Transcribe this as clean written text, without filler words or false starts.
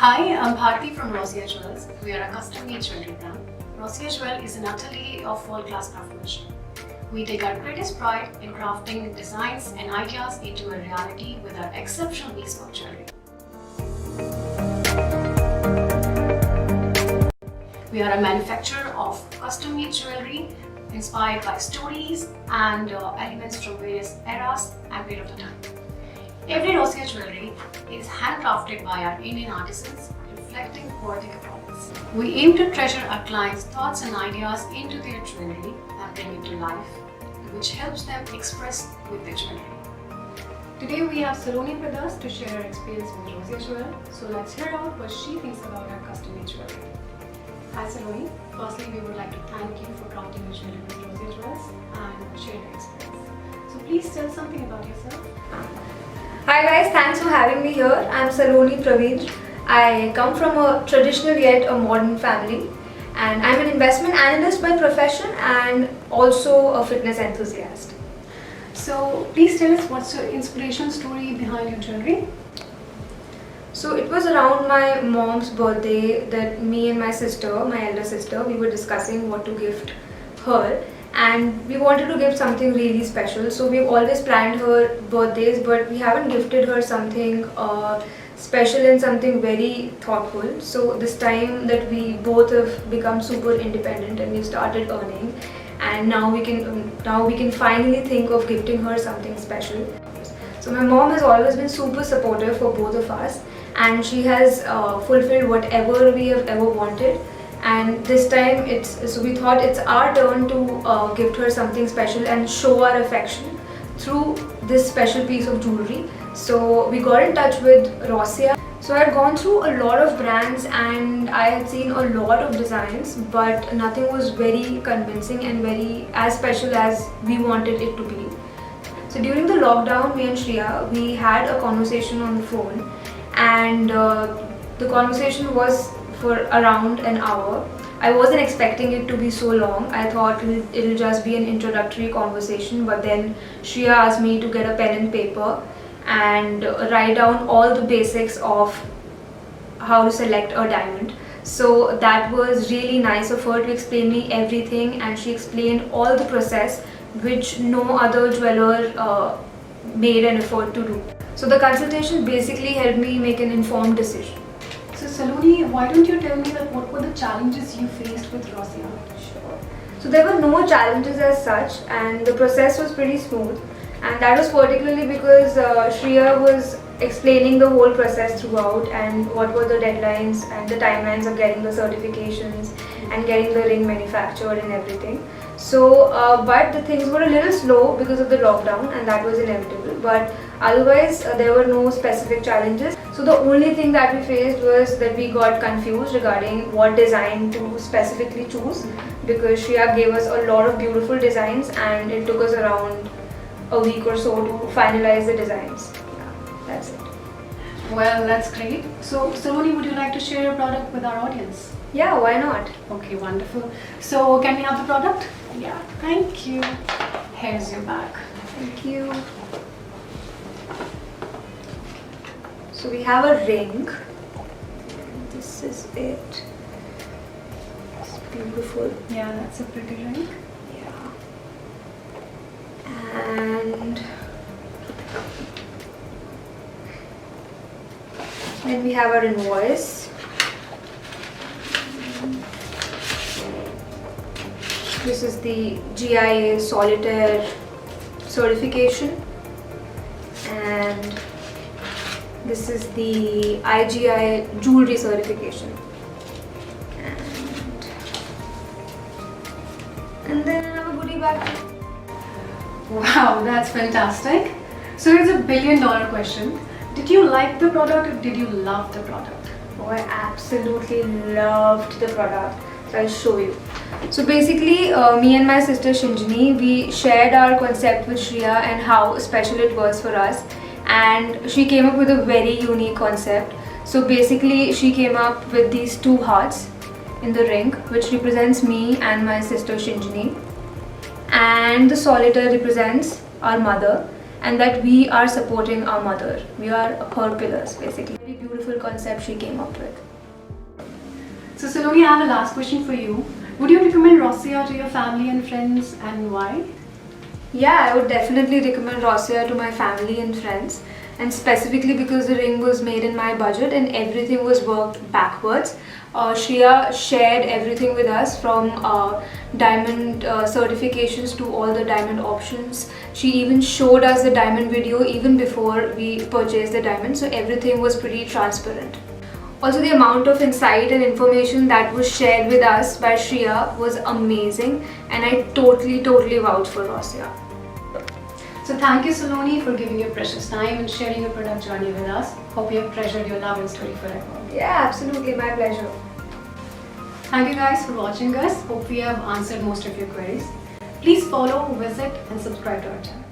Hi, I'm Bharti from Rosia Jewels. We are a custom-made jewelry brand. Rosia Jewel is an atelier of world-class craftsmanship. We take our greatest pride in crafting designs and ideas into a reality with our exceptional bespoke jewelry. We are a manufacturer of custom-made jewelry inspired by stories and elements from various eras and periods of time. Every Rosia jewelry is handcrafted by our Indian artisans, reflecting poetic promise. We aim to treasure our clients' thoughts and ideas into their jewelry and bring it to life, which helps them express with their jewelry. Today we have Saloni with us to share her experience with Rosia Jewel. So let's hear out what she thinks about our custom-made jewelry. Hi Saloni. Firstly, we would like to thank you for crafting your jewelry with Rosia Jewels and share your experience. So please tell something about yourself. Hi guys, thanks for having me here. I'm Saloni Praveen. I come from a traditional yet a modern family, and I'm an investment analyst by profession and also a fitness enthusiast. So please tell us what's your inspiration story behind your jewelry? So it was around my mom's birthday that me and my sister, my elder sister, we were discussing what to gift her. And we wanted to give something really special, so we've always planned her birthdays, but we haven't gifted her something special and something very thoughtful. So this time that we both have become super independent and we started earning, and now we can finally think of gifting her something special. So my mom has always been super supportive for both of us, and she has fulfilled whatever we have ever wanted. And this time we thought it's our turn to gift her something special and show our affection through this special piece of jewelry. So we got in touch with Rosia. So I had gone through a lot of brands and I had seen a lot of designs, but nothing was very convincing and very as special as we wanted it to be. So during the lockdown, me and Shreya, we had a conversation on the phone, and the conversation was for around an hour. I wasn't expecting it to be so long. I thought it'll just be an introductory conversation, but then Shreya asked me to get a pen and paper and write down all the basics of how to select a diamond. So that was really nice of her to explain me everything, and she explained all the process which no other jeweler made an effort to do. So the consultation basically helped me make an informed decision. So Saloni, why don't you tell me that what were the challenges you faced with Rosia? Sure. So there were no challenges as such, and the process was pretty smooth. And that was particularly because Shreya was explaining the whole process throughout and what were the deadlines and the timelines of getting the certifications and getting the ring manufactured and everything. So, but the things were a little slow because of the lockdown, and that was inevitable. But otherwise, there were no specific challenges. So the only thing that we faced was that we got confused regarding what design to specifically choose, because Shreya gave us a lot of beautiful designs and it took us around a week or so to finalize the designs. Yeah, that's it. Well, that's great. So Saloni, would you like to share your product with our audience? Yeah, why not? Okay, wonderful. So can we have the product? Yeah, thank you. Here's your bag. Thank you. So we have a ring. This is it. It's beautiful. Yeah, that's a pretty ring. Yeah. And then we have our invoice. This is the GIA Solitaire certification, and this is the IGI jewelry certification, and then I have a goodie bag. Wow, that's fantastic. So here's a $1 billion question. Did you like the product or did you love the product? Oh, I absolutely loved the product. So I'll show you. So basically, me and my sister Shinjini, we shared our concept with Shreya and how special it was for us. And she came up with a very unique concept. So basically, she came up with these two hearts in the ring, which represents me and my sister Shinjini. And the solitaire represents our mother. and that we are supporting our mother. We are her pillars, basically. Very beautiful concept she came up with. So Saloni, I have a last question for you. Would you recommend Rosia to your family and friends, and why? Yeah, I would definitely recommend Rosia to my family and friends, and specifically because the ring was made in my budget and everything was worked backwards. Shreya shared everything with us, from diamond certifications to all the diamond options. She even showed us the diamond video even before we purchased the diamond, so everything was pretty transparent. Also, the amount of insight and information that was shared with us by Shreya was amazing, and I totally vouch for Rosia. So thank you, Saloni, for giving your precious time and sharing your product journey with us. Hope you have treasured your love and story forever. Yeah, absolutely, my pleasure. Thank you guys for watching us. Hope we have answered most of your queries. Please follow, visit and subscribe to our channel.